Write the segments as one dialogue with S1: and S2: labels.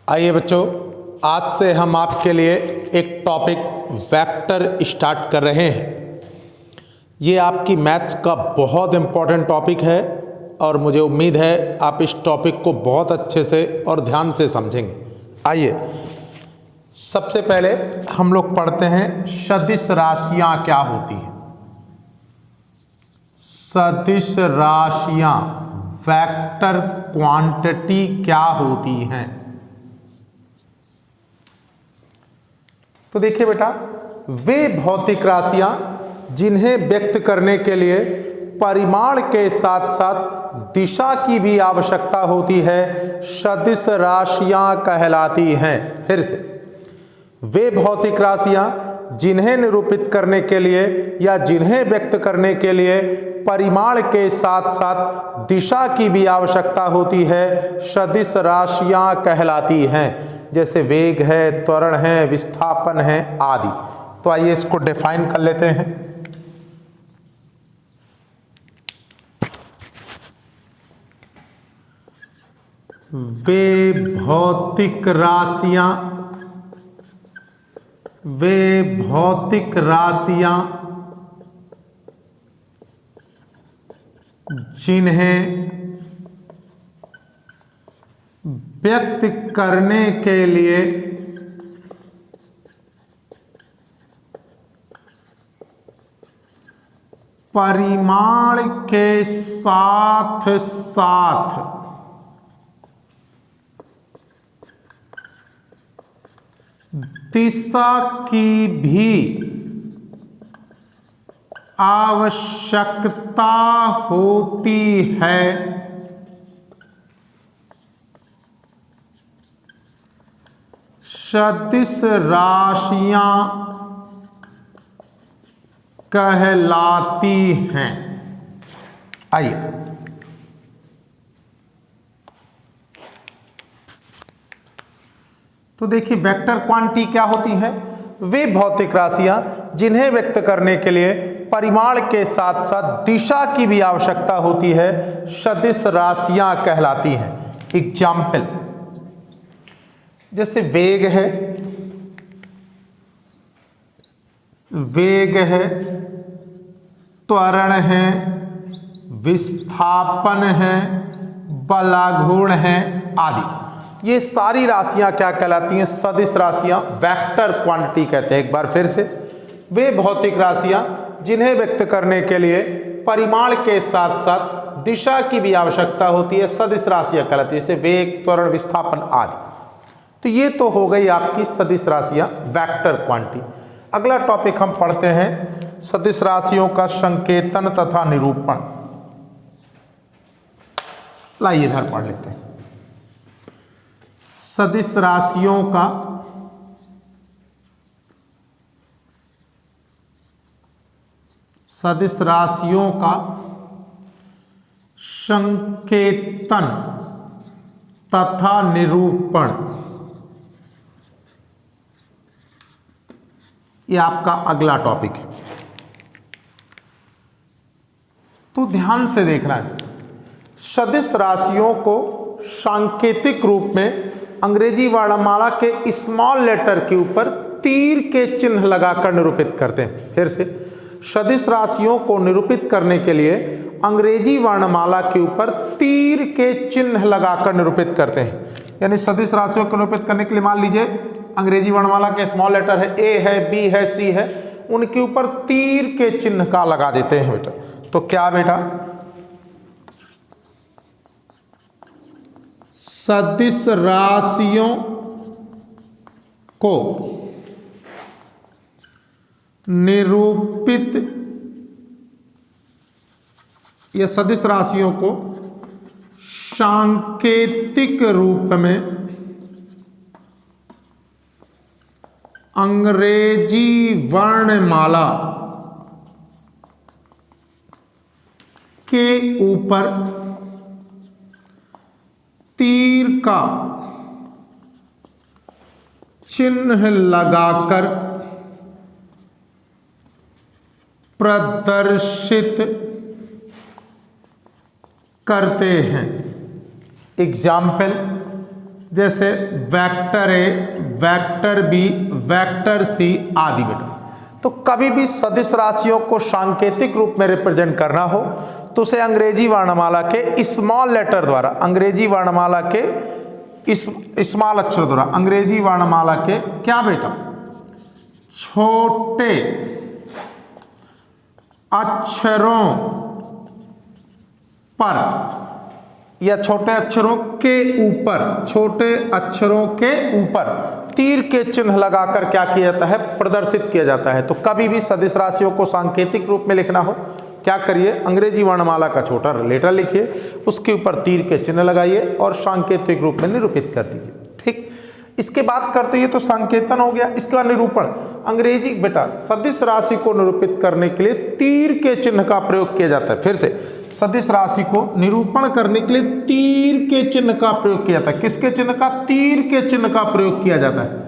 S1: आइए बच्चों, आज से हम आपके लिए एक टॉपिक वेक्टर स्टार्ट कर रहे हैं। ये आपकी मैथ्स का बहुत इम्पोर्टेंट टॉपिक है और मुझे उम्मीद है आप इस टॉपिक को बहुत अच्छे से और ध्यान से समझेंगे। आइए सबसे पहले हम लोग पढ़ते हैं सदिश राशियां क्या होती हैं। सदिश राशियां वेक्टर क्वांटिटी क्या होती हैं। तो देखिए बेटा, वे भौतिक राशियां जिन्हें व्यक्त करने के लिए परिमाण के साथ साथ दिशा की भी आवश्यकता होती है, सदिश राशियां कहलाती हैं। फिर से, वे भौतिक राशियां जिन्हें निरूपित करने के लिए या जिन्हें व्यक्त करने के लिए परिमाण के साथ साथ दिशा की भी आवश्यकता होती है, सदिश राशियां कहलाती हैं। जैसे वेग है, त्वरण है, विस्थापन है आदि। तो आइए इसको डिफाइन कर लेते हैं। वे भौतिक राशियां जिन्हें व्यक्त करने के लिए परिमाण के साथ साथ दिशा की भी आवश्यकता होती है, सदिश राशियां कहलाती हैं। आइए तो देखिए, वेक्टर क्वांटिटी क्या होती है। वे भौतिक राशियां जिन्हें व्यक्त करने के लिए परिमाण के साथ साथ दिशा की भी आवश्यकता होती है, सदिश राशियां कहलाती हैं। एग्जाम्पल, जैसे वेग है, त्वरण है, विस्थापन है, बलाघूर्ण है आदि। ये सारी राशियां क्या कहलाती हैं? सदिश राशियां, वेक्टर क्वांटिटी कहते हैं। एक बार फिर से, वे भौतिक राशियां जिन्हें व्यक्त करने के लिए परिमाण के साथ साथ दिशा की भी आवश्यकता होती है, सदिश राशियां कहलाती है। जैसे वेग, त्वरण, विस्थापन आदि। तो ये तो हो गई आपकी सदिश राशियां, वेक्टर क्वांटिटी। अगला टॉपिक हम पढ़ते हैं सदिश राशियों का संकेतन तथा निरूपण। लाइए इधर पढ़ लेते हैं। सदिश राशियों का संकेतन तथा निरूपण, ये आपका अगला टॉपिक है। तो ध्यान से देखना है, सदिश राशियों को सांकेतिक रूप में अंग्रेजी वर्णमाला के स्मॉल लेटर के ऊपर तीर के चिन्ह लगाकर निरूपित करते हैं। फिर से, सदिश राशियों को निरूपित करने के लिए अंग्रेजी वर्णमाला के ऊपर तीर के चिन्ह लगाकर निरूपित करते हैं। यानी सदिश राशियों को निरूपित करने के लिए मान लीजिए अंग्रेजी वर्णमाला के स्मॉल लेटर है, ए है, बी है, सी है, उनके ऊपर तीर के चिन्ह का लगा देते हैं बेटा। तो क्या बेटा, सदिश राशियों को निरूपित या सदिश राशियों को सांकेतिक रूप में अंग्रेजी वर्णमाला के ऊपर तीर का चिन्ह लगाकर प्रदर्शित करते हैं। एग्जाम्पल, जैसे vector A, vector B, vector C आदि बेटा। तो कभी भी सदिश राशियों को सांकेतिक रूप में रिप्रेजेंट करना हो तो उसे अंग्रेजी वर्णमाला के स्मॉल लेटर द्वारा, अंग्रेजी वर्णमाला के स्मॉल अक्षर द्वारा, अंग्रेजी वर्णमाला के क्या बेटा, छोटे अक्षरों पर या छोटे अक्षरों के ऊपर, छोटे अक्षरों के ऊपर तीर के चिन्ह लगाकर क्या किया जाता है, प्रदर्शित किया जाता है। तो कभी भी सदिश राशियों को सांकेतिक रूप में लिखना हो, क्या करिए, अंग्रेजी वर्णमाला का छोटा लेटर लिखिए, उसके ऊपर तीर के चिन्ह लगाइए और सांकेतिक रूप में निरूपित कर दीजिए। ठीक, इसके बाद करते हैं तो संकेतन हो गया। इसके बाद निरूपण, अंग्रेजी बेटा सदिश राशि को निरूपित करने के लिए तीर के चिन्ह का प्रयोग किया जाता है। फिर से सदिश राशि को निरूपण करने के लिए तीर के चिन्ह का प्रयोग किया जाता है। किसके चिन्ह का, तीर के चिन्ह का प्रयोग किया जाता है,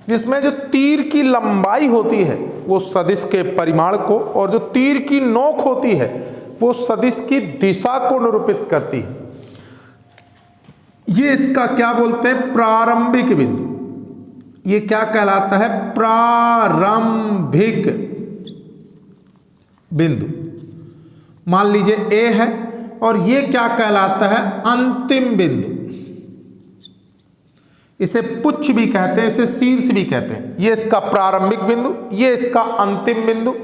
S1: जिसमें जो तीर की लंबाई होती है वो सदिश के परिमाण को, और जो तीर की नोक होती है वो सदिश की दिशा को निरूपित करती है। ये इसका क्या बोलते हैं, प्रारंभिक बिंदु। ये क्या कहलाता है, प्रारंभिक बिंदु। मान लीजिए ए है और ये क्या कहलाता है, अंतिम बिंदु। इसे पुच्छ भी कहते हैं, इसे शीर्ष भी कहते हैं। ये इसका प्रारंभिक बिंदु, ये इसका अंतिम बिंदु,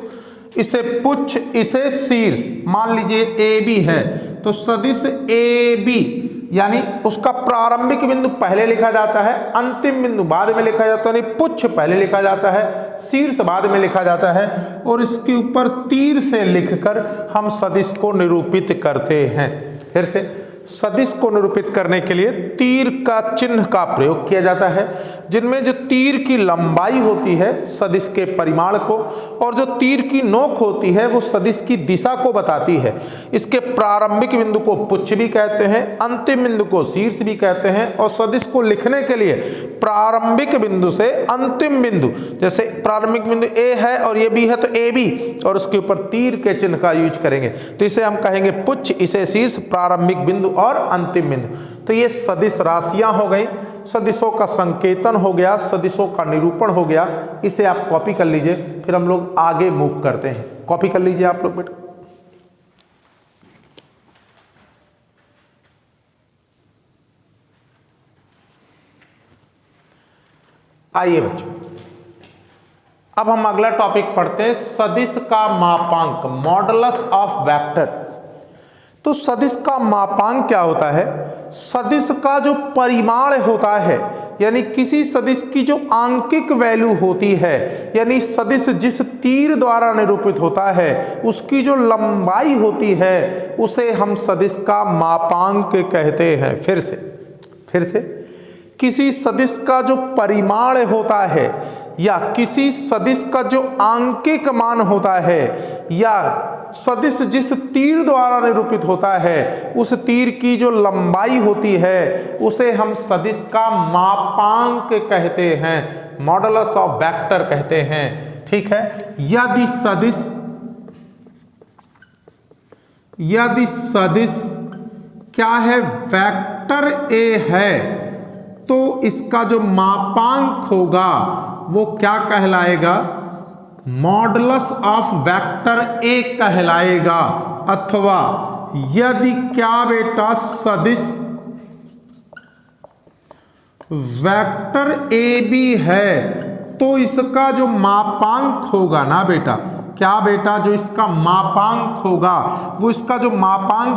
S1: इसे पुच्छ, इसे शीर्ष। मान लीजिए ए बी है तो सदिश ए बी यानी उसका प्रारंभिक बिंदु पहले लिखा जाता है, अंतिम बिंदु बाद में लिखा जाता है, यानी पुच्छ पहले लिखा जाता है, शीर्ष बाद में लिखा जाता है, और इसके ऊपर तीर से लिखकर हम सदिश को निरूपित करते हैं। फिर से सदिश को निरूपित करने के लिए तीर का चिन्ह का प्रयोग किया जाता है, जिनमें जो तीर की लंबाई होती है सदिश के परिमाण को, और जो तीर की नोक होती है वो सदिश की दिशा को बताती है। इसके प्रारंभिक बिंदु को पुच्छ भी कहते हैं, अंतिम बिंदु को शीर्ष भी कहते हैं, और सदिश को लिखने के लिए प्रारंभिक बिंदु से अंतिम बिंदु, जैसे प्रारंभिक बिंदु ए है और ये बी है तो ए बी, और उसके ऊपर तीर के चिन्ह का यूज करेंगे तो इसे हम कहेंगे पुच्छ, इसे शीर्ष, प्रारंभिक बिंदु और अंतिम बिंदु। तो ये सदिश राशियां हो गई, सदिशों का संकेतन हो गया, सदिशों का निरूपण हो गया। इसे आप कॉपी कर लीजिए, फिर हम लोग आगे मूव करते हैं। कॉपी कर लीजिए आप लोग बेटा। आइए बच्चों, अब हम अगला टॉपिक पढ़ते हैं, सदिश का मापांक, मॉडुलस ऑफ वेक्टर। तो सदिश का मापांक क्या होता है, सदिश का जो परिमाण होता है, यानी किसी सदिश की जो आंकिक वैल्यू होती है, यानी सदिश जिस तीर द्वारा निरूपित होता है उसकी जो लंबाई होती है उसे हम सदिश का मापांक कहते हैं। फिर से किसी सदिश का जो परिमाण होता है या किसी सदिश का जो आंकिक मान होता है या सदिश जिस तीर द्वारा निरूपित होता है उस तीर की जो लंबाई होती है उसे हम सदिश का मापांक कहते हैं, मॉडुलस ऑफ वेक्टर कहते हैं। ठीक है, यदि सदिश क्या है, वेक्टर ए है, तो इसका जो मापांक होगा वो क्या कहलाएगा, मॉडुलस ऑफ वेक्टर ए कहलाएगा। अथवा यदि क्या बेटा सदिश वेक्टर ए बी है तो इसका जो मापांक होगा ना बेटा, क्या बेटा, जो इसका मापांक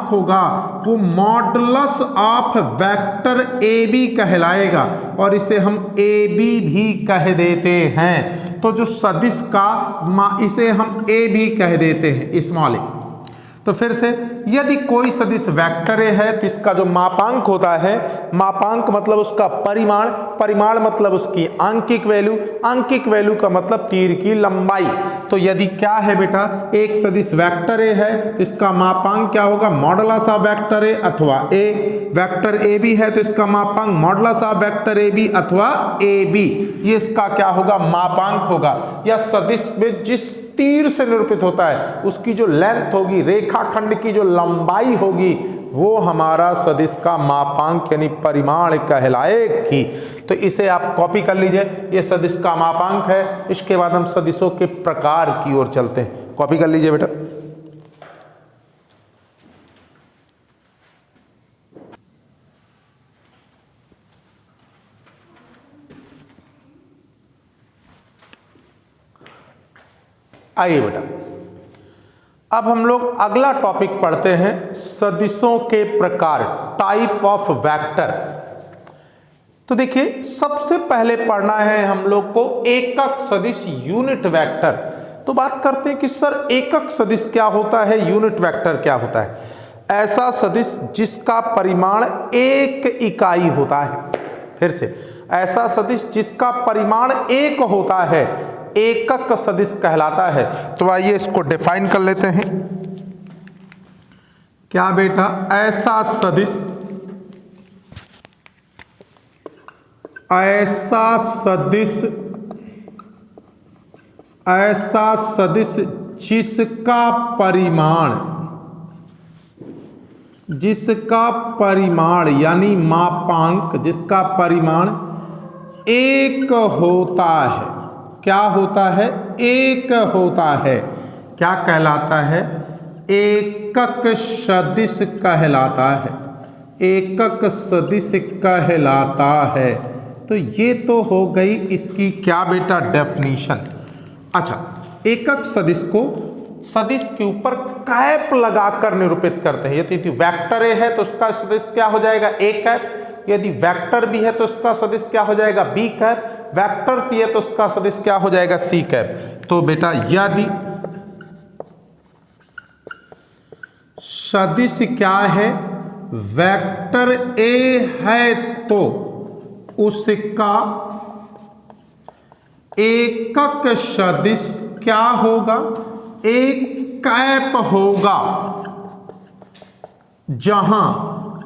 S1: होगा वो modulus of vector A B कहलाएगा, और इसे हम ए बी भी कह देते हैं। तो जो सदिश का इसे हम ए बी कह देते हैं, स्मॉल ए। तो फिर से यदि कोई सदिश वेक्टर ए है तो इसका जो मापांक होता है, मापांक मतलब उसका परिमाण, परिमाण मतलब उसकी आंकिक वैल्यू, आंकिक वैल्यू का मतलब तीर की लंबाई। तो यदि क्या है बेटा, एक सदिश वेक्टर ए है तो इसका मापांक क्या होगा, मॉडुलस ऑफ वेक्टर ए, अथवा ए वेक्टर ए बी है तो इसका मापांक modulus of vector A B अथवा ए बी, ये इसका क्या होगा, मापांक होगा। या सदिश में जिस तीर से निरूपित होता है उसकी जो लेंथ होगी, रेखाखंड की जो लंबाई होगी वो हमारा सदिश का मापांक यानी परिमाण कहलाएगी। तो इसे आप कॉपी कर लीजिए, ये सदिश का मापांक है। इसके बाद हम सदिशों के प्रकार की ओर चलते हैं। कॉपी कर लीजिए बेटा। आइए बेटा, अब हम लोग अगला टॉपिक पढ़ते हैं, सदिशों के प्रकार, टाइप ऑफ वेक्टर। तो देखिए, सबसे पहले पढ़ना है हम लोग को एकक सदिश, यूनिट वेक्टर। तो बात करते हैं कि सर एकक सदिश क्या होता है, यूनिट वेक्टर क्या होता है। ऐसा सदिश जिसका परिमाण एक इकाई होता है। फिर से, ऐसा सदिश जिसका परिमाण एक होता है एकक सदिश कहलाता है। तो आइए इसको डिफाइन कर लेते हैं। क्या बेटा, ऐसा सदिश, ऐसा सदिश, ऐसा सदिश जिसका परिमाण, जिसका परिमाण यानी मापांक, जिसका परिमाण एक होता है। क्या होता है, एक होता है। क्या कहलाता है, एकक सदिश कहलाता है। एकक सदिश कहलाता है। तो ये तो हो गई इसकी क्या बेटा, डेफिनीशन। अच्छा, एकक सदिश को सदिश के ऊपर कैप लगाकर निरूपित करते हैं। यदि वेक्टर ए है तो उसका सदिश क्या हो जाएगा, ए कैप। यदि वेक्टर बी है तो उसका सदिश क्या हो जाएगा, बी कैप। वेक्टर सी है तो उसका सदिश क्या हो जाएगा, सी कैप। तो बेटा, यदि सदिश क्या है, वेक्टर ए है तो उसका एकक सदिश क्या होगा, एक कैप होगा। जहां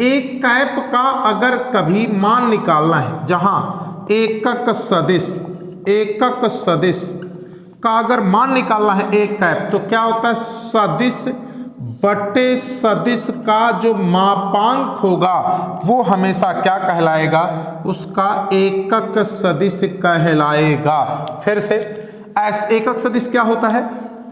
S1: एक कैप का अगर कभी मान निकालना है, जहां एकक सदिश, एकक सदिश का अगर मान निकालना है एक कैप, तो क्या होता है, सदिश बटे सदिश का जो मापांक होगा वो हमेशा क्या कहलाएगा, उसका एकक सदिश कहलाएगा। फिर से, एकक सदिश क्या होता है,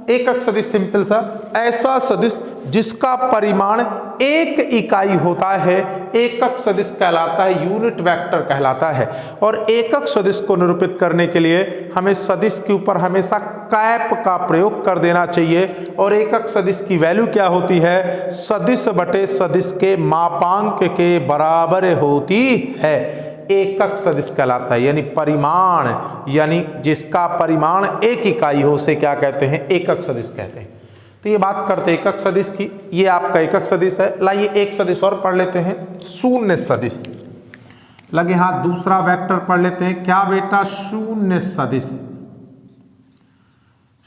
S1: एकक सदिश सिंपल सा ऐसा सदिश जिसका परिमाण एक इकाई होता है एकक सदिश कहलाता है, यूनिट वेक्टर कहलाता है। और एकक सदिश को निरूपित करने के लिए हमें सदिश के ऊपर हमेशा कैप का प्रयोग कर देना चाहिए। और एकक सदिश की वैल्यू क्या होती है, सदिश बटे सदिश के मापांक के बराबर होती है। एकक सदिश कहलाता है, यानी परिमाण, यानी जिसका परिमाण एक इकाई हो उसे क्या कहते हैं, एकक सदिश कहते हैं। तो ये बात करते हैं एकक सदिश की। ये आपका एकक सदिश है। लाइए एक सदिश और पढ़ लेते हैं, शून्य सदिश। लगे हाथ, दूसरा वेक्टर पढ़ लेते हैं। क्या बेटा, शून्य सदिश।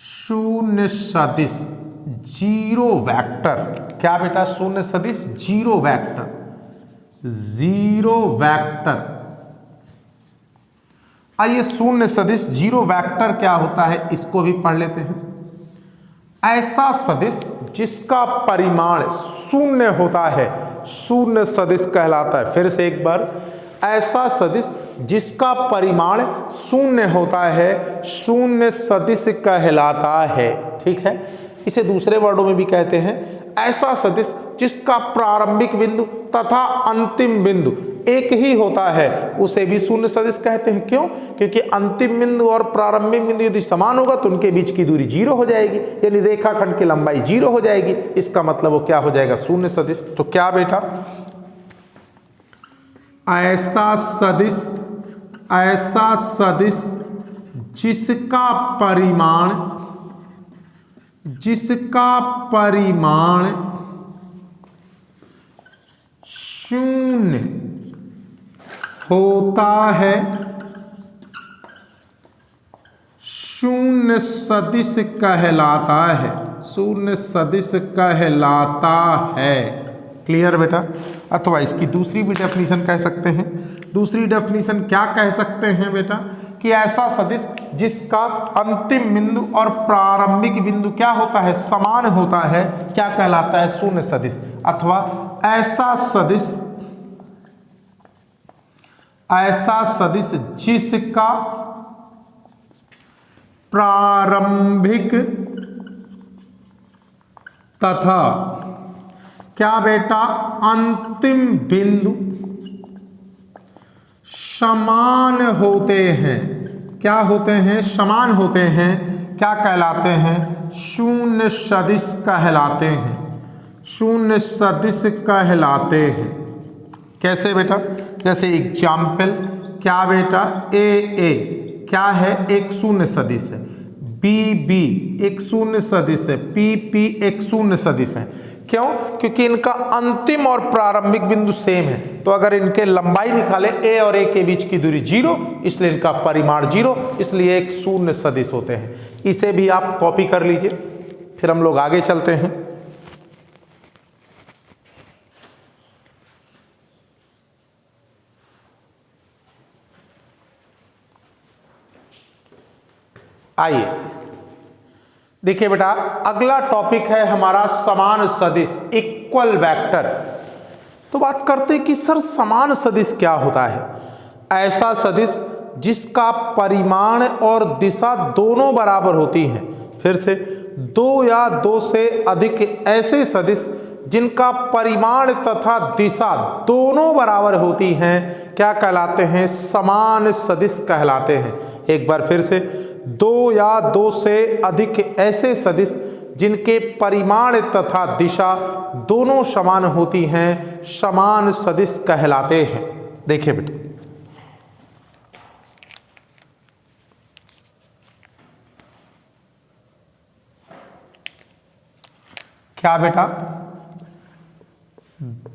S1: शून्य सदिश, जीरो वेक्टर। क्या बेटा, शून्य सदिश जीरो वेक्टर, जीरो वेक्टर। आइए, शून्य सदिश जीरो वेक्टर क्या होता है इसको भी पढ़ लेते हैं। ऐसा सदिश जिसका परिमाण शून्य होता है शून्य सदिश कहलाता है। फिर से एक बार, ऐसा सदिश जिसका परिमाण शून्य होता है शून्य सदिश कहलाता है। ठीक है, इसे दूसरे वर्डों में भी कहते हैं ऐसा सदिश जिसका प्रारंभिक बिंदु तथा अंतिम बिंदु एक ही होता है उसे भी शून्य सदिश कहते हैं। क्यों? क्योंकि अंतिम बिंदु और प्रारंभिक बिंदु यदि समान होगा तो उनके बीच की दूरी जीरो हो जाएगी, यानी रेखाखंड की लंबाई जीरो हो जाएगी। इसका मतलब वो क्या हो जाएगा, शून्य सदिश। तो क्या बेटा, ऐसा सदिश, ऐसा सदिश जिसका परिमाण, जिसका परिमाण शून्य होता है शून्य सदिश कहलाता है, शून्य सदिश कहलाता है। क्लियर बेटा? अथवा इसकी दूसरी भी डेफिनेशन कह सकते हैं। दूसरी डेफिनेशन क्या कह सकते हैं बेटा, कि ऐसा सदिश जिसका अंतिम बिंदु और प्रारंभिक बिंदु क्या होता है, समान होता है, क्या कहलाता है, शून्य सदिश। अथवा ऐसा सदिश जिसका प्रारंभिक तथा क्या बेटा अंतिम बिंदु समान होते हैं। क्या होते हैं, समान होते हैं, क्या कहलाते हैं, शून्य सदिश कहलाते हैं, शून्य सदिश कहलाते हैं। कैसे बेटा, जैसे एग्जाम्पल, क्या बेटा, ए क्या है, एक शून्य सदिश है, बी एक शून्य सदिश है, पी एक शून्य सदिश है। क्यों, क्योंकि इनका अंतिम और प्रारंभिक बिंदु सेम है। तो अगर इनके लंबाई निकाले, ए और ए के बीच की दूरी 0, इसलिए इनका परिमाण 0, इसलिए एक शून्य सदिश होते हैं। इसे भी आप कॉपी कर लीजिए। फिर हम लोग आगे चलते हैं। आइए देखिए बेटा, अगला टॉपिक है हमारा समान सदिश, इक्वल वेक्टर। तो बात करते हैं कि सर समान सदिश क्या होता है। ऐसा सदिश जिसका परिमाण और दिशा दोनों बराबर होती हैं। फिर से, दो या दो से अधिक ऐसे सदिश जिनका परिमाण तथा दिशा दोनों बराबर होती हैं, क्या कहलाते हैं, समान सदिश कहलाते हैं। एक बार फिर से, दो या दो से अधिक ऐसे सदिश जिनके परिमाण तथा दिशा दोनों समान होती हैं, समान सदिश कहलाते हैं। देखिए बेटा, क्या बेटा,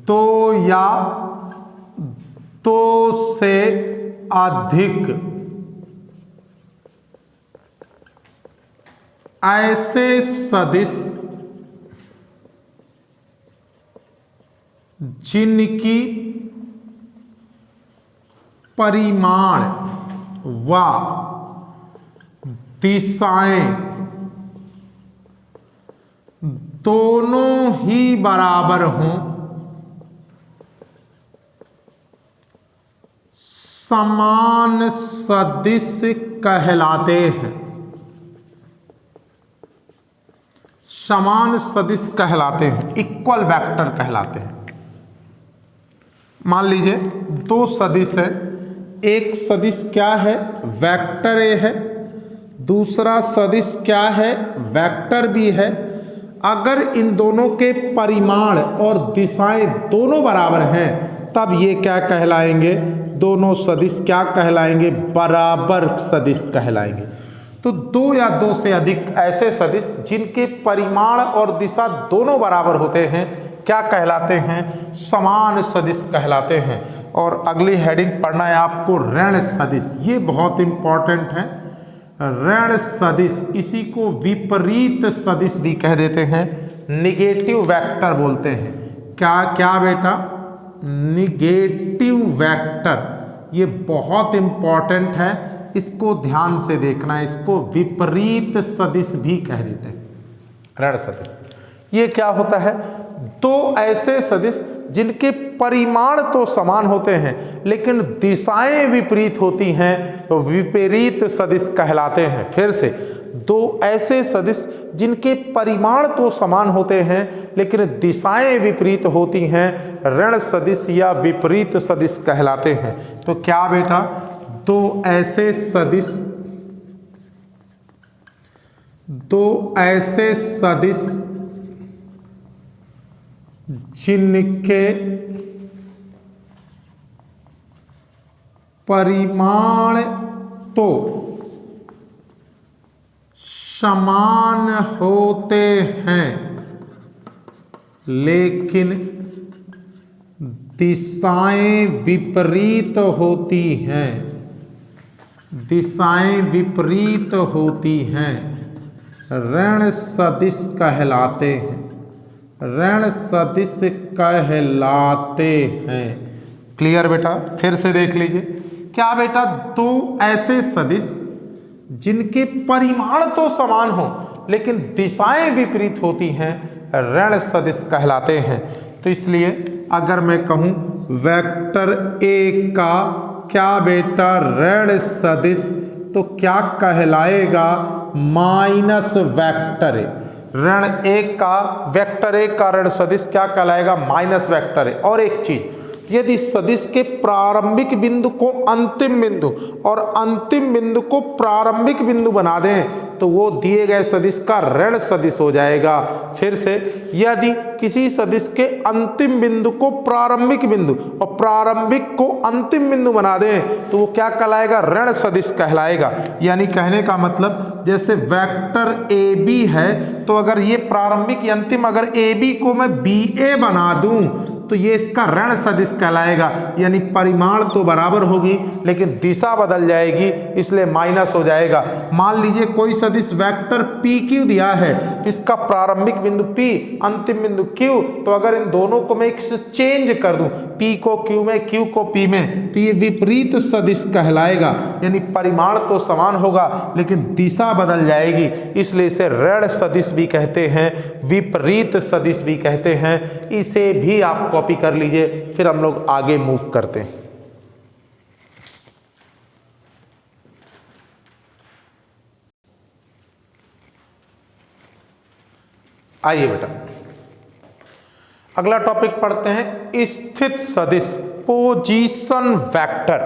S1: दो या दो से अधिक ऐसे सदिश जिनकी परिमाण व दिशाएं दोनों ही बराबर हों, समान सदिश कहलाते हैं, समान सदिश कहलाते हैं, इक्वल वेक्टर कहलाते हैं। मान लीजिए दो सदिश है, एक सदिश क्या है, वेक्टर ए है, दूसरा सदिश क्या है, वेक्टर बी है। अगर इन दोनों के परिमाण और दिशाएं दोनों बराबर हैं, तब ये क्या कहलाएंगे, दोनों सदिश क्या कहलाएंगे, बराबर सदिश कहलाएंगे। तो दो या दो से अधिक ऐसे सदिश जिनके परिमाण और दिशा दोनों बराबर होते हैं, क्या कहलाते हैं, समान सदिश कहलाते हैं। और अगली हेडिंग पढ़ना है आपको, ऋण सदिश। ये बहुत इंपॉर्टेंट है, ऋण सदिश, इसी को विपरीत सदिश भी कह देते हैं, निगेटिव वेक्टर बोलते हैं। क्या बेटा, निगेटिव वेक्टर, ये बहुत इंपॉर्टेंट है, इसको ध्यान से देखना है। इसको विपरीत सदिश भी कह देते हैं, ऋण सदिश। ये क्या होता है, दो ऐसे सदिश जिनके परिमाण तो समान होते हैं लेकिन दिशाएं विपरीत होती हैं, तो विपरीत सदिश कहलाते हैं। फिर से, दो ऐसे सदिश जिनके परिमाण तो समान होते हैं लेकिन दिशाएं विपरीत होती हैं, ऋण सदिश या विपरीत सदिश कहलाते हैं। तो क्या बेटा, दो ऐसे सदिश जिनके परिमाण तो समान होते हैं लेकिन दिशाएं विपरीत होती हैं, दिशाएं विपरीत होती हैं, ऋण सदिश कहलाते हैं, ऋण सदिश कहलाते हैं। क्लियर बेटा, फिर से देख लीजिए क्या बेटा, दो ऐसे सदिश जिनके परिमाण तो समान हो लेकिन दिशाएं विपरीत होती हैं ऋण सदिश कहलाते हैं। तो इसलिए अगर मैं कहूं वेक्टर ए का क्या बेटा ऋण सदिश, तो क्या कहलाएगा, माइनस वेक्टर ए। ऋण ए का वेक्टर ए का ऋण सदिश क्या कहलाएगा, माइनस वेक्टर ए। और एक चीज, यदि सदिश के प्रारंभिक बिंदु को अंतिम बिंदु और अंतिम बिंदु को प्रारंभिक बिंदु बना दें तो वो दिए गए सदिश का ऋण सदिश हो जाएगा। फिर से, यदि किसी सदिश के अंतिम बिंदु को प्रारंभिक बिंदु और प्रारंभिक को अंतिम बिंदु बना दें तो वो क्या कहलाएगा, ऋण सदिश कहलाएगा। यानी कहने का मतलब, जैसे वेक्टर ए बी है तो अगर ये प्रारंभिक या अंतिम, अगर ए बी को मैं बी ए बना दूं तो ये इसका ऋण सदिश कहलाएगा। यानी परिमाण तो बराबर होगी लेकिन दिशा बदल जाएगी, इसलिए माइनस हो जाएगा। मान लीजिए कोई सदिश वेक्टर पी क्यू दिया है, इसका प्रारंभिक बिंदु पी, अंतिम बिंदु क्यू, तो अगर इन दोनों को मैं एक्सचेंज कर दूं, पी को क्यू में, क्यू को पी में, तो ये विपरीत सदिश कहलाएगा। यानी परिमाण तो समान होगा लेकिन दिशा बदल जाएगी, इसलिए इसे ऋण सदिश भी कहते हैं, विपरीत सदिश भी कहते हैं। इसे भी आप कॉपी कर लीजिए, फिर हम लोग आगे मूव करते हैं। आइए बेटा, अगला टॉपिक पढ़ते हैं, स्थित सदिश, पोजीशन वेक्टर।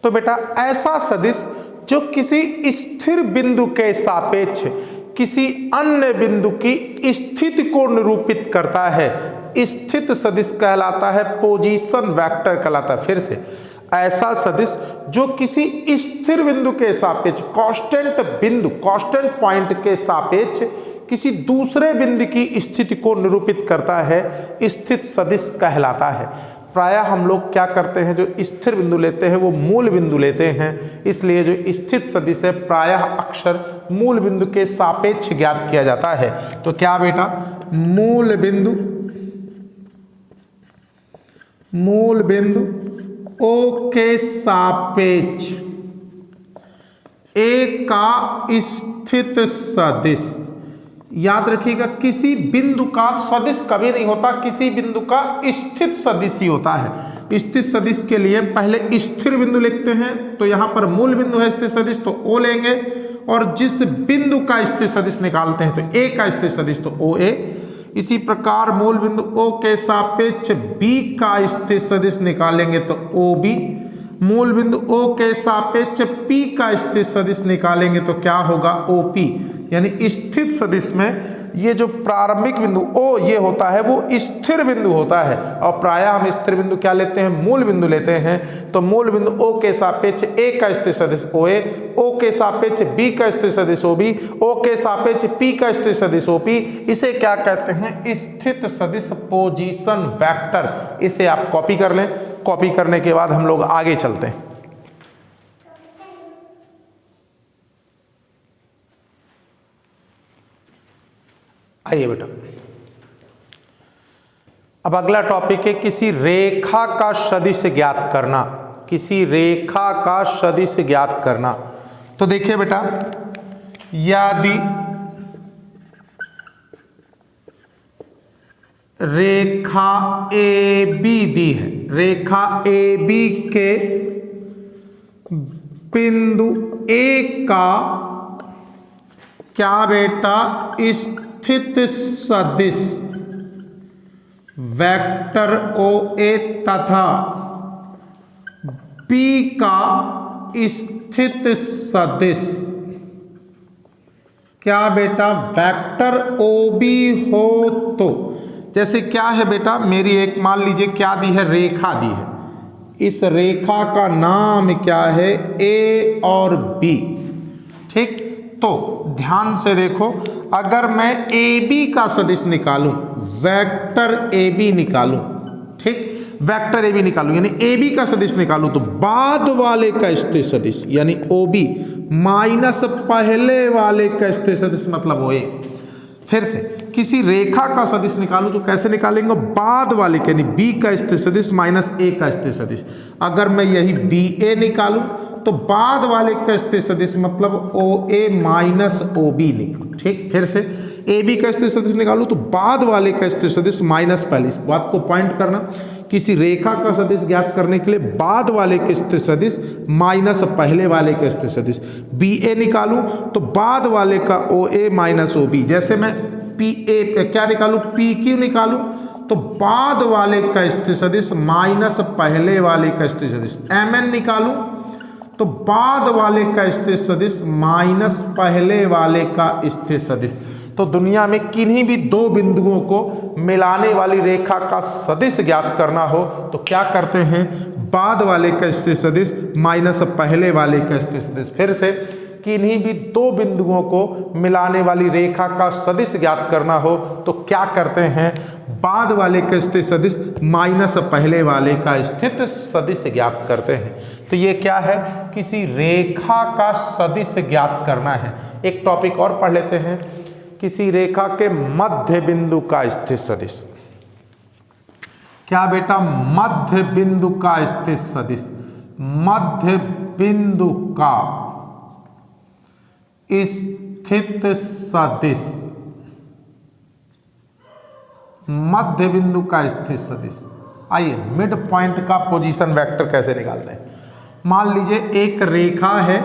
S1: तो बेटा, ऐसा सदिश जो किसी स्थिर बिंदु के सापेक्ष किसी अन्य बिंदु की स्थिति को निरूपित करता है, स्थित सदिश कहलाता है, पोजीशन वेक्टर कहलाता है। फिर से, ऐसा सदिश जो किसी स्थिर बिंदु के सापेक्ष, कांस्टेंट बिंदु, कांस्टेंट पॉइंट के सापेक्ष किसी दूसरे बिंदु की स्थिति को निरूपित करता है, स्थित सदिश कहलाता है। प्रायः हम लोग क्या करते हैं, जो स्थिर बिंदु लेते हैं वो मूल बिंदु लेते हैं, इसलिए जो स्थित सदिश है प्रायः अक्सर मूल बिंदु के सापेक्ष ज्ञात किया जाता है। तो क्या बेटा, मूल बिंदु ओ के सापेक्ष ए का स्थित सदिश। याद रखिएगा, किसी बिंदु का सदिश कभी नहीं होता, किसी बिंदु का स्थित सदिश ही होता है। स्थित सदिश के लिए पहले स्थिर बिंदु लिखते हैं, तो यहां पर मूल बिंदु है स्थित सदिश तो ओ लेंगे, और जिस बिंदु का स्थित सदिश निकालते हैं तो ए का स्थित सदिश तो ओ ए। इसी प्रकार मूल बिंदु ओ के सापेक्ष बी का स्थित सदिश निकालेंगे तो ओ बी। मूल बिंदु ओ के सापेक्ष पी का स्थित सदिश निकालेंगे तो क्या होगा, ओ पी। यानी स्थित सदिश में ये जो प्रारंभिक बिंदु ओ ये होता है वो स्थिर बिंदु होता है, और प्रायः हम स्थिर बिंदु क्या लेते हैं, मूल बिंदु लेते हैं। तो मूल बिंदु ओ के सापेक्ष ए का स्थित सदिश ओ ए, ओ के सापेक्ष बी का स्थित सदिश ओ बी, ओ के सापेक्ष पी का स्थित सदिश ओ पी। इसे क्या कहते हैं, स्थित सदिश, पोजीशन वेक्टर। इसे आप कॉपी कर लें। कॉपी करने के बाद हम लोग आगे चलते हैं। आइए बेटा, अब अगला टॉपिक है किसी रेखा का सदिश ज्ञात करना। किसी रेखा का सदिश ज्ञात करना। तो देखिए बेटा, यदि रेखा ए बी दी है, रेखा ए बी के बिंदु ए का क्या बेटा, स्थित सदिश वेक्टर ओ ए तथा बी का स्थित सदिश क्या बेटा, वेक्टर ओ बी हो, तो जैसे क्या है बेटा, मेरी एक मान लीजिए क्या दी है, रेखा दी है। इस रेखा का नाम क्या है, ए और बी। ठीक, तो ध्यान से देखो, अगर मैं ए बी का सदिश निकालूं, वेक्टर ए बी निकालूं, ठीक, वेक्टर ए बी निकालूं यानी ए बी का सदिश निकालूं, तो बाद वाले का स्थित सदिश यानी ओ बी माइनस पहले वाले का स्थित सदिश मतलब ओ ए। फिर से किसी रेखा का सदिश निकालूं तो कैसे निकालेंगे, बाद वाले के, यानी बी का स्थिर सदिश माइनस ए का स्थिर सदिश। अगर मैं यही बी ए निकालूं तो बाद वाले का स्थिर सदिश मतलब ओ ए माइनस ओ बी निकालूं। ठीक, फिर से ए बी का स्थिर सदिश निकालूं तो बाद वाले का स्थिर सदिश माइनस पहले। इस बात को पॉइंट करना, किसी रेखा का सदिश ज्ञात करने के लिए बाद वाले के स्थिर सदिश माइनस पहले वाले के स्थिर सदिश। बी ए निकालूं तो बाद वाले का ओ ए माइनस ओ बी। जैसे मैं पी ए क्या निकालूं, पी क्यू निकालूं तो बाद वाले का स्थिर सदिश माइनस पहले वाले का स्थिर सदिश। एम एन निकालूं तो बाद वाले का स्थिर सदिश माइनस पहले वाले का स्थिर सदिश। तो दुनिया में किन्हीं भी दो बिंदुओं को मिलाने वाली रेखा का सदिश ज्ञात करना हो तो क्या करते हैं, बाद वाले का स्थिर सदिश माइनस पहले वाले का स्थिर सदिश। फिर से किन्हीं भी दो बिंदुओं को मिलाने वाली रेखा का सदिश ज्ञात करना हो तो क्या करते हैं, बाद वाले का स्थिर सदिश माइनस पहले वाले का स्थित सदिश ज्ञात करते हैं। तो ये क्या है, किसी रेखा का सदिश ज्ञात करना है। एक टॉपिक और पढ़ लेते हैं, किसी रेखा के मध्य बिंदु का स्थिर सदिश। क्या बेटा, मध्य बिंदु का स्थिर सदिश। मध्य बिंदु का स्थित सदिश, मध्य बिंदु का स्थित सदिश। आइए मिड पॉइंट का पोजीशन वेक्टर कैसे निकालते हैं। मान लीजिए एक रेखा है,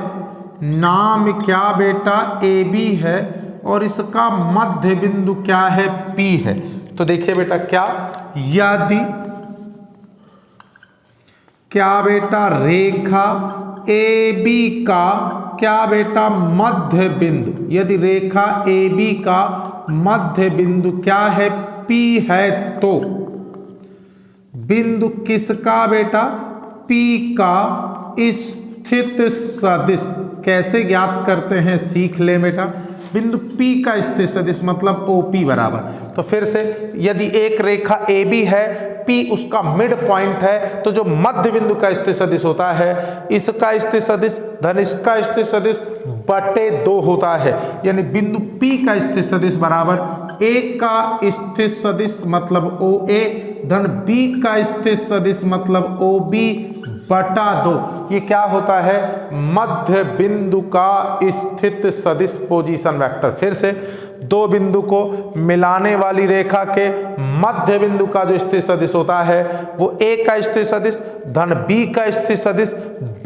S1: नाम क्या बेटा ए बी है और इसका मध्य बिंदु क्या है, पी है। तो देखिए बेटा, क्या यदि क्या बेटा रेखा ए बी का क्या बेटा मध्य बिंदु, यदि रेखा ए बी का मध्य बिंदु क्या है, पी है, तो बिंदु किसका बेटा, पी का स्थित सदिश कैसे ज्ञात करते हैं, सीख ले बेटा। बिंदु P का स्थिर सदिश मतलब OP बराबर। तो फिर से यदि एक रेखा AB है, P उसका मिड पॉइंट है, तो जो मध्य बिंदु का स्थिर सदिश होता है, इसका स्थिर सदिश धन इसका स्थिर सदिश बटे 2 होता है। यानी बिंदु P का स्थिर सदिश बराबर A का स्थिर सदिश मतलब OA धन B का स्थिर सदिश मतलब OB बटा 2। ये क्या होता है, मध्य बिंदु का स्थित सदिश पोजीशन वेक्टर। फिर से दो बिंदु को मिलाने वाली रेखा के मध्य बिंदु का जो स्थिर सदिश होता है वो A का स्थिर सदिश धन B का स्थिर सदिश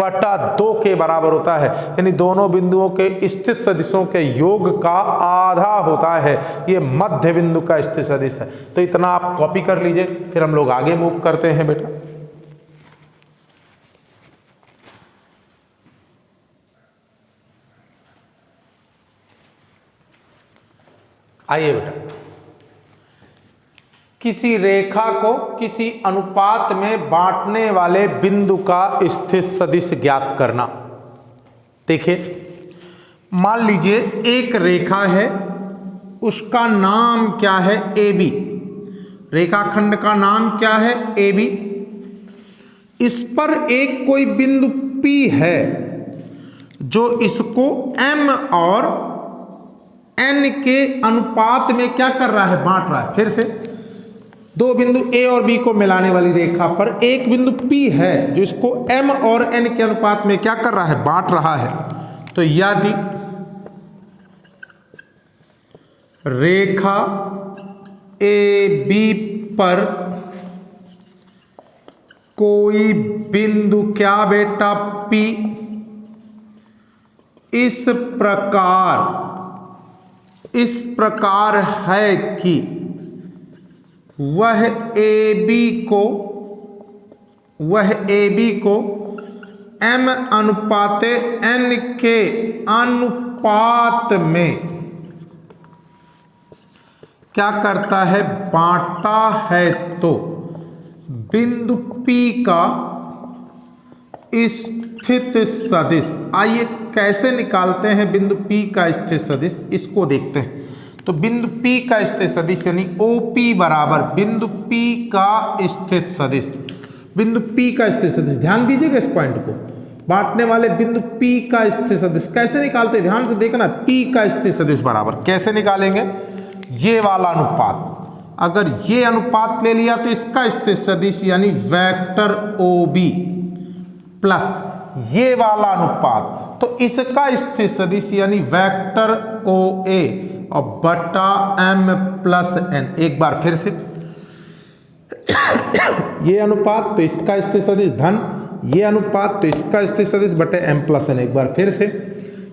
S1: बटा 2 के बराबर होता है। यानी दोनों बिंदुओं के स्थित सदिशों के योग का आधा होता है। ये मध्य बिंदु का स्थिर सदिश है। तो इतना आप कॉपी कर लीजिए, फिर हम लोग आगे मूव करते हैं बेटा। आइए बेटा, किसी रेखा को किसी अनुपात में बांटने वाले बिंदु का स्थिर सदिश ज्ञात करना। देखिए, मान लीजिए एक रेखा है, उसका नाम क्या है, AB। रेखाखंड का नाम क्या है, AB। इस पर एक कोई बिंदु P है जो इसको M और N के अनुपात में क्या कर रहा है, बांट रहा है। फिर से दो बिंदु A और B को मिलाने वाली रेखा पर एक बिंदु P है जो इसको M और N के अनुपात में क्या कर रहा है, बांट रहा है। तो यदि रेखा AB पर कोई बिंदु क्या बेटा P इस प्रकार है कि वह AB को M अनुपात N के अनुपात में क्या करता है, बांटता है, तो बिंदु P का स्थित सदिश। आइए कैसे निकालते हैं बिंदु P का स्थित सदिश, इसको देखते हैं। तो बिंदु P का स्थित सदिश यानी OP बराबर बिंदु P का स्थित सदिश। बिंदु P का स्थित सदिश, ध्यान दीजिएगा इस पॉइंट को, बांटने वाले बिंदु P का स्थित सदिश कैसे निकालते हैं, ध्यान से देखना। P का स्थित सदिश बराबर कैसे निकालेंगे, ये वाला अनुपात, अगर ये अनुपात ले लिया तो इसका स्थिर सदिश यानी वेक्टर OB प्लस ये वाला अनुपात तो इसका स्थिर सदिश यानी वेक्टर OA और बटा M प्लस N। एक बार फिर से ये अनुपात तो इसका स्थिर सदिश धन, ये अनुपात तो इसका स्थिर सदिश बटे M प्लस N। एक बार फिर से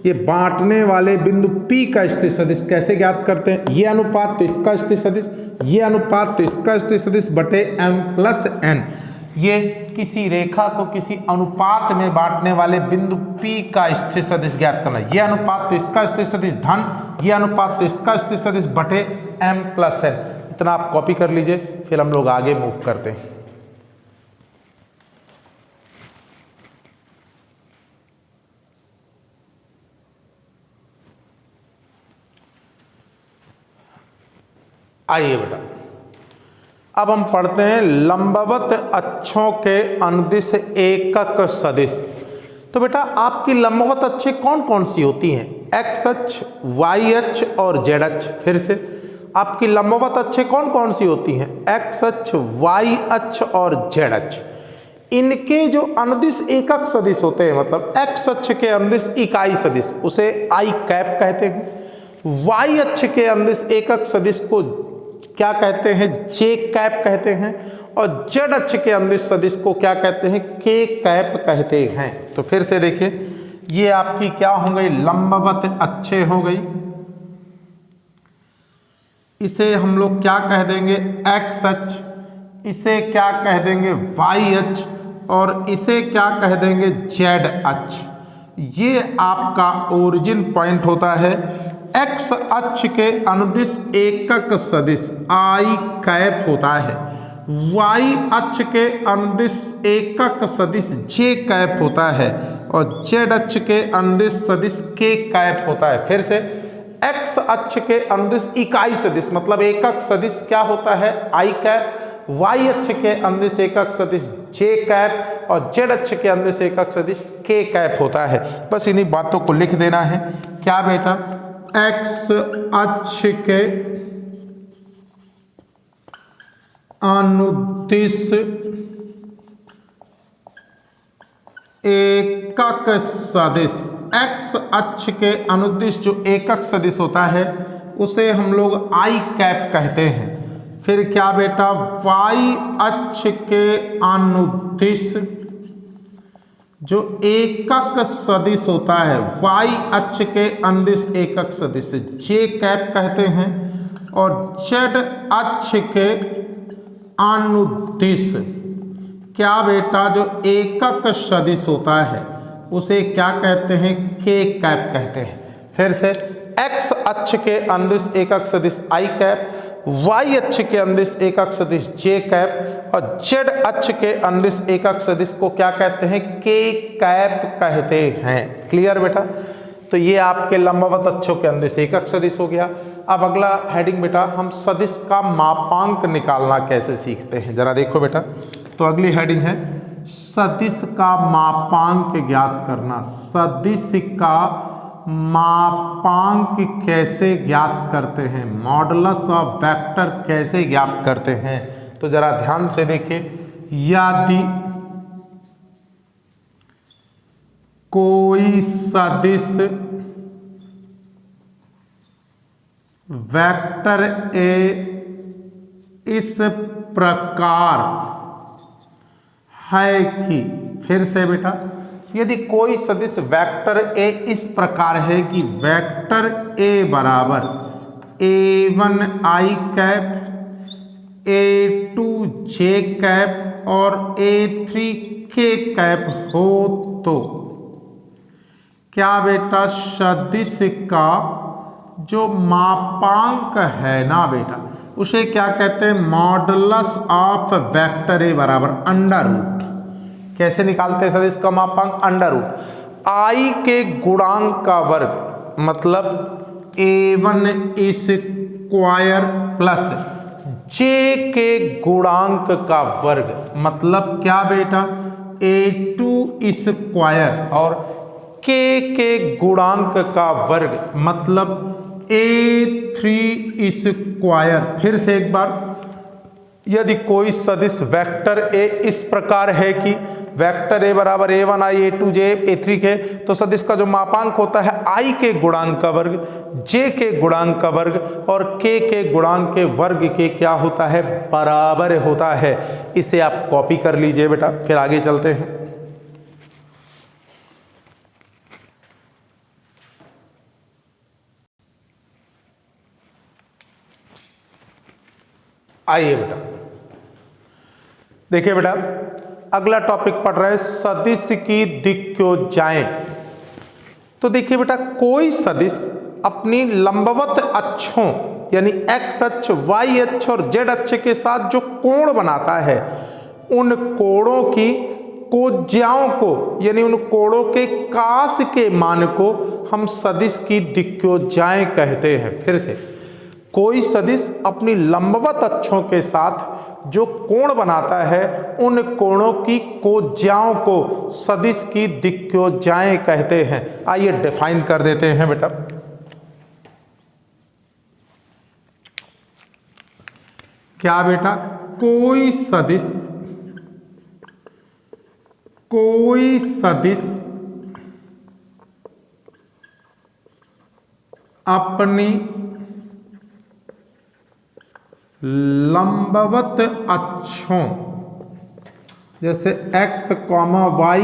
S1: ये बांटने वाले बिंदु P का स्थिर सदिश कैसे ज्ञात करते हैं, ये अनुपात तो इसका स्थिर सदिश, ये अनुपात तो इसका स्थिर सदिश बटे M प्लस N। ये किसी रेखा को किसी अनुपात में बांटने वाले बिंदु P का स्थिर सदिश ज्ञात करना। ये अनुपात तो इसका स्थिर सदिश धन, ये अनुपात तो इसका स्थिर सदिश बटे M प्लस N। इतना आप कॉपी कर लीजिए, फिर हम लोग आगे मूव करते हैं। आइए बेटा, अब हम पढ़ते हैं लंबवत अक्षों के अनुदिश एकक सदिश। तो बेटा आपकी लंबवत अक्षें कौन कौन सी होती हैं, एक्स अक्ष, वाई अक्ष और जेड अक्ष। फिर से आपकी लंबवत अक्षें कौन कौन सी होती हैं, एक्स अक्ष, वाई अक्ष और जेड अक्ष। इनके जो अनुदिश एकक सदिश होते हैं, मतलब एक्स अक्ष के अनुदिश इकाई सदिश उसे आई कैप कहते हैं, वाई अक्ष के अनुदिश एकक सदिश को क्या कहते हैं, जे कैप कहते हैं, और जेड अक्ष के अनुदिश सदिश को क्या कहते हैं, के कैप कहते हैं। तो फिर से देखिए, ये आपकी क्या हो गई, लंबवत अक्षें हो गई। इसे हम लोग क्या कह देंगे, एक्स अक्ष, इसे क्या कह देंगे, वाई अक्ष, और इसे क्या कह देंगे, जेड अक्ष। ये आपका ओरिजिन पॉइंट होता है। एक्स अक्ष के अनुदिश एकक सदिश आई कैप होता है, वाई अक्ष के अनुदिश एकक सदिश जे कैप होता है, और जेड अक्ष के अनुदिश सदिश के कैप होता है। फिर से एक्स अक्ष के अनुदिश इकाई सदिश मतलब एकक सदिश क्या होता है, आई कैप, वाई अक्ष के अनुदिश एकक सदिश जे कैप, और जेड अक्ष के अनुदिश एकक सदिश के कैप होता है। बस इन्हीं बातों को लिख देना है। क्या बेटा, एक्स अक्ष के अनुदिश एकक सदिश, एक्स अक्ष के अनुदिश जो एकक सदिश होता है उसे हम लोग आई कैप कहते हैं। फिर क्या बेटा, वाई अक्ष के अनुदिश जो एकक सदिश होता है, वाई अक्ष के अनुदिश एकक सदिश जे कैप कहते हैं, और जेड अक्ष के अनुदिश क्या बेटा जो एकक सदिश होता है उसे क्या कहते हैं, के कैप कहते हैं। फिर से एक्स अक्ष के अनुदिश एकक सदिश आई कैप, वाई अक्ष के अनुदिश एकक सदिश जे कैप, और जेड अक्ष के अनुदिश एकक सदिश को क्या कहते हैं, के कैप कहते हैं। क्लियर बेटा। तो ये आपके लंबवत अक्षों के अनुदिश एकक सदिश हो गया। अब अगला हेडिंग बेटा, हम सदिश का मापांक निकालना कैसे सीखते हैं, जरा देखो बेटा। तो अगली हेडिंग है सदिश का मापांक ज्ञात करना। सदिश का मापांक कैसे ज्ञात करते हैं, मॉडुलस ऑफ वेक्टर कैसे ज्ञात करते हैं। तो जरा ध्यान से देखिए, यदि कोई सदिश वेक्टर ए इस प्रकार है कि, फिर से बेटा, यदि कोई सदिश वेक्टर ए इस प्रकार है कि वेक्टर ए बराबर A1 आई कैप, A2 जे कैप और A3 के कैप हो, तो क्या बेटा सदिश का जो मापांक है ना बेटा उसे क्या कहते हैं, मॉडुलस ऑफ वेक्टर ए बराबर अंडर रूट। कैसे निकालते हैं सदिश का मापांक, अंडर रूट आई के गुणांक का वर्ग मतलब A1 स्क्वायर प्लस जे के गुणांक का वर्ग मतलब क्या बेटा A2 स्क्वायर, और के गुणांक का वर्ग मतलब A3 स्क्वायर। फिर से एक बार, यदि कोई सदिश वेक्टर ए इस प्रकार है कि वेक्टर ए बराबर A1i A2j A3 के, तो सदिश का जो मापांक होता है i के गुणांक का वर्ग, j के गुणांक का वर्ग और k के गुणांक के वर्ग के क्या होता है, बराबर होता है। इसे आप कॉपी कर लीजिए बेटा, फिर आगे चलते हैं। आइए बेटा, देखिए बेटा, अगला टॉपिक पढ़ रहे हैं सदिश की दिक्योजाएं। तो देखिए बेटा, कोई सदिश अपनी लंबवत अक्षों यानी x अक्ष, y अक्ष और z अक्ष के साथ जो कोण बनाता है, उन कोणों की कोज्याओं को यानी उन कोणों के कास के मान को हम सदिश की दिक्योजाएं कहते हैं। फिर से, कोई सदिश अपनी लंबवत अक्षों के साथ जो कोण बनाता है, उन कोणों की कोज्याओं को सदिश की दिक्योजाएं कहते हैं। आइए डिफाइन कर देते हैं बेटा। क्या बेटा, कोई सदिश अपनी लंबवत अक्षों जैसे x, y,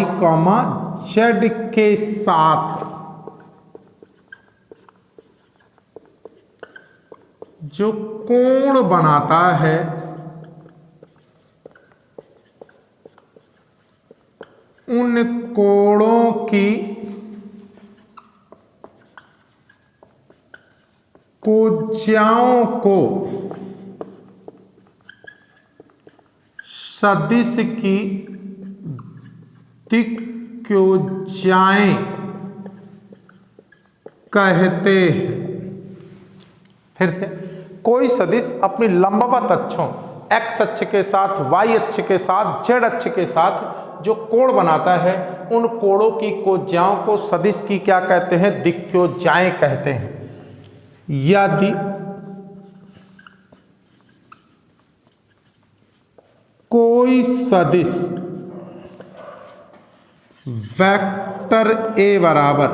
S1: z के साथ जो कोण बनाता है, उन कोणों की कोज्याओं को सदिश की दिक्योजाएं कहते हैं। फिर से, कोई सदिश अपनी लंबवत अक्षों x अक्ष के साथ, y अक्ष के साथ, z अक्ष के साथ जो कोण बनाता है, उन कोणों की कोज्याओं को सदिश की क्या कहते हैं, दिक्योजाएं कहते हैं। यदि कोई सदिश वेक्टर a बराबर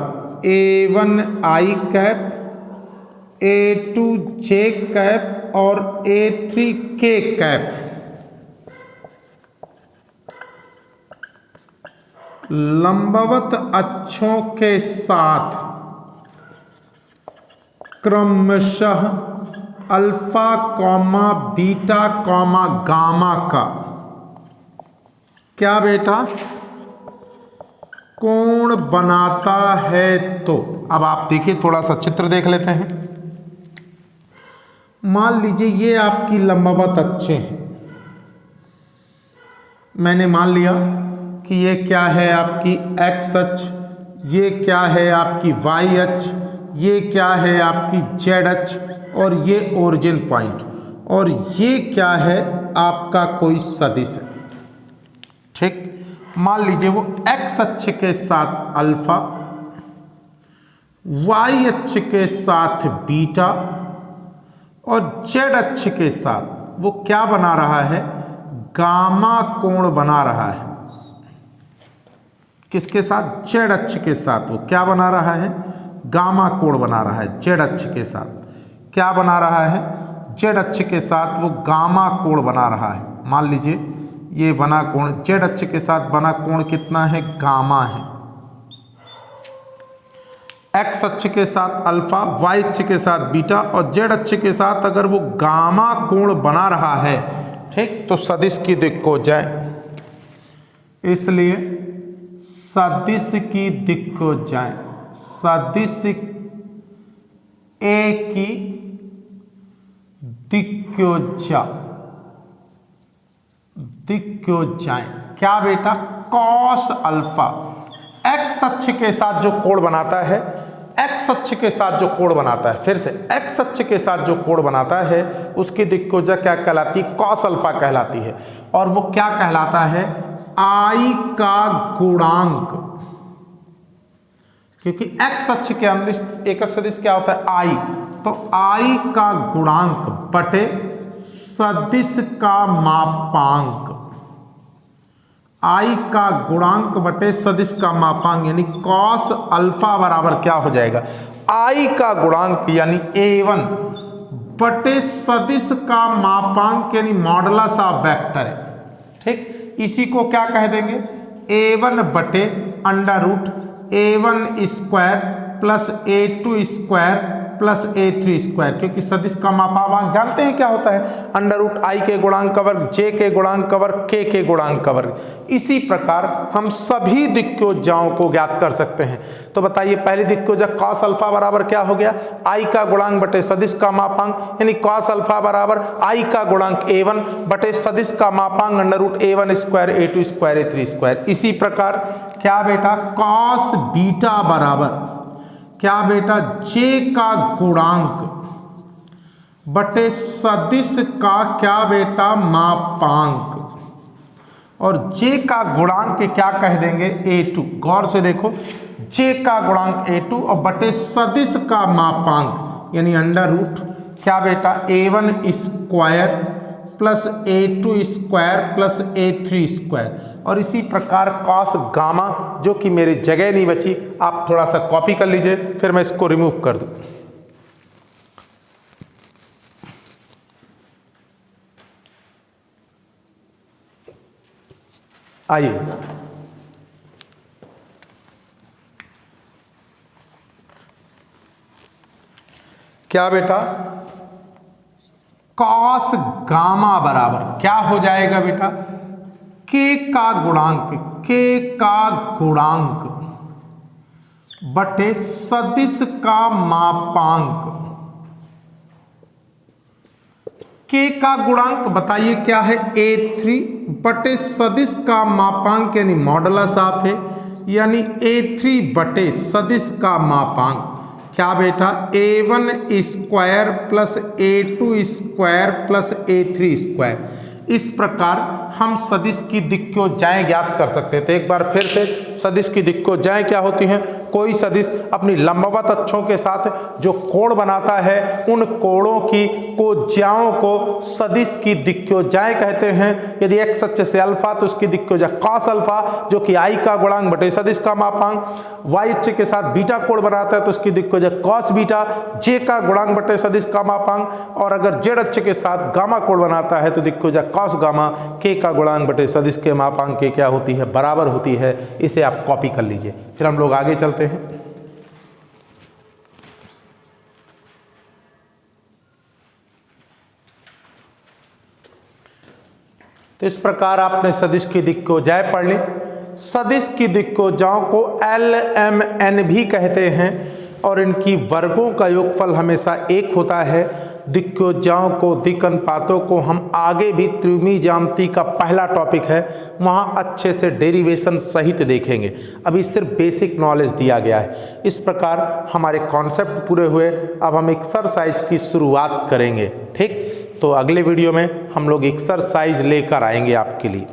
S1: A1i कैप, A2j कैप और A3k कैप लंबवत अक्षों के साथ क्रमशः alpha comma beta comma gamma का क्या बेटा, कोण बनाता है। तो अब आप देखिए, थोड़ा सा चित्र देख लेते हैं। मान लीजिए ये आपकी लंबवत अक्षें हैं। मैंने मान लिया कि ये क्या है आपकी x अक्ष, ये क्या है आपकी y अक्ष, ये क्या है आपकी z अक्ष और ये ओरिजिन पॉइंट, और ये क्या है आपका कोई सदिश है। ठीक, मान लीजिए वो x अक्ष के साथ अल्फा, y अक्ष के साथ बीटा और z अक्ष के साथ वो क्या बना रहा है, गामा कोण बना रहा है। किसके साथ, z अक्ष के साथ वो क्या बना रहा है, गामा कोण बना रहा है। z अक्ष के साथ क्या बना रहा है, z अक्ष के साथ वो गामा कोण बना रहा है। मान लीजिए ये बना कोण, z अक्ष के साथ बना कोण कितना है, गामा है। x अक्ष के साथ अल्फा, y अक्ष के साथ बीटा और z अक्ष के साथ अगर वो गामा कोण बना रहा है, ठीक, तो सदिश की दिक्योजाएं, इसलिए सदिश की दिक्योजाएं, सदिश ए की दिक्योजाएं क्या बेटा, कॉस अल्फा, एक्स अक्ष के साथ जो कोण बनाता है, एक्स अक्ष के साथ जो कोण बनाता है, फिर से एक्स अक्ष के साथ जो कोण बनाता है उसकी दिक्योजा क्या कहलाती है, कॉस अल्फा कहलाती है। और वो क्या कहलाता है, आई का गुणांक, क्योंकि एक्स अक्ष के अंदर एकक सदिश क्या होता है, आई, तो I का गुणांक बटे सदिश का मापांक, I का गुणांक बटे सदिश का मापांक यानी कॉस अल्फा बराबर क्या हो जाएगा, I का गुणांक यानी A1 बटे सदिश का मापांक यानी मॉडुलस ऑफ वेक्टर है। ठीक, इसी को क्या कह देंगे, A1 बटे under root A1 square plus A2 square plus A3 square, क्योंकि सदिश का मापांक जानते हैं क्या होता है, अंडर रूट I के गुणांक का वर्ग, J के गुणांक का वर्ग, K के गुणांक का वर्ग। इसी प्रकार हम सभी दिक्कोजाओं को ज्ञात कर सकते हैं। तो बताइए पहली दिक्कोजा कॉस अल्फा बराबर क्या हो गया, I का गुणांक बटे सदिश का मापांक यानी कॉस अल्फा बराबर I का गुणांक A1 बटे सदिश का मापांक under root A1 square A2 square A3 square. इसी प्रकार क्या बेटा, कॉस बीटा बराबर क्या बेटा, J का गुणांक बटे सदिश का क्या बेटा मापांक, और J का गुणांक क्या कह देंगे A2। गौर से देखो, J का गुणांक A2 और बटे सदिश का मापांक यानी अंडर रूट क्या बेटा A1 square plus A2 square plus A3 square. और इसी प्रकार कॉस गामा, जो कि मेरी जगह नहीं बची, आप थोड़ा सा कॉपी कर लीजिए, फिर मैं इसको रिमूव कर दूं। आइए क्या बेटा, कॉस गामा बराबर क्या हो जाएगा बेटा, K का गुणांक बटे सदिश का मापांक। K का गुणांक बताइए क्या है, A3 बटे सदिश का मापांक यानी मॉडुलस ऑफ है, यानी A3 बटे सदिश का मापांक क्या बेटा A1 square plus A2 square plus A3 square. इस प्रकार हम सदिश की दिक्कोजाएं ज्ञात कर सकते हैं। तो एक बार फिर से सदिश की दिक्कोजाएं क्या होती हैं, कोई सदिश अपनी लंबवत अक्षों के साथ जो कोण बनाता है, उन कोणों की कोज्याओं को सदिश की दिक्कोजाएं कहते हैं। यदि x अक्ष से अल्फा तो उसकी दिक्कोजा कॉस अल्फा जो कि I का गुणांक बटे सदिश का मापांक, y अक्ष के साथ बीटा कोण बनाता है तो उसकी दिक्कोजा कॉस बीटा, J का गुणांक बटे सदिश का मापांक, और अगर z अक्ष के साथ गामा कोण बनाता है तो दिक्कोजा कॉस गामा, K का गुणांक बटे सदिश के मापांक के क्या होती है, बराबर होती है। इसे आप कॉपी कर लीजिए। फिर हम लोग आगे चलते हैं। तो इस प्रकार आपने सदिश की दिक्कोजाएं पढ़ ली। सदिश की दिक्कोजाओं को LMN भी कहते हैं और इनकी वर्गों का योगफल हमेशा 1 होता है। दिक्कोजाओं को, दिक् अनुपातों को हम आगे भी त्रिविमीय ज्यामिति का पहला टॉपिक है, वहाँ अच्छे से डेरिवेशन सहित देखेंगे। अभी सिर्फ बेसिक नॉलेज दिया गया है। इस प्रकार हमारे कॉन्सेप्ट पूरे हुए। अब हम एक्सरसाइज की शुरुआत करेंगे। ठीक, तो अगले वीडियो में हम लोग एक्सरसाइज लेकर आएंगे आपके लिए।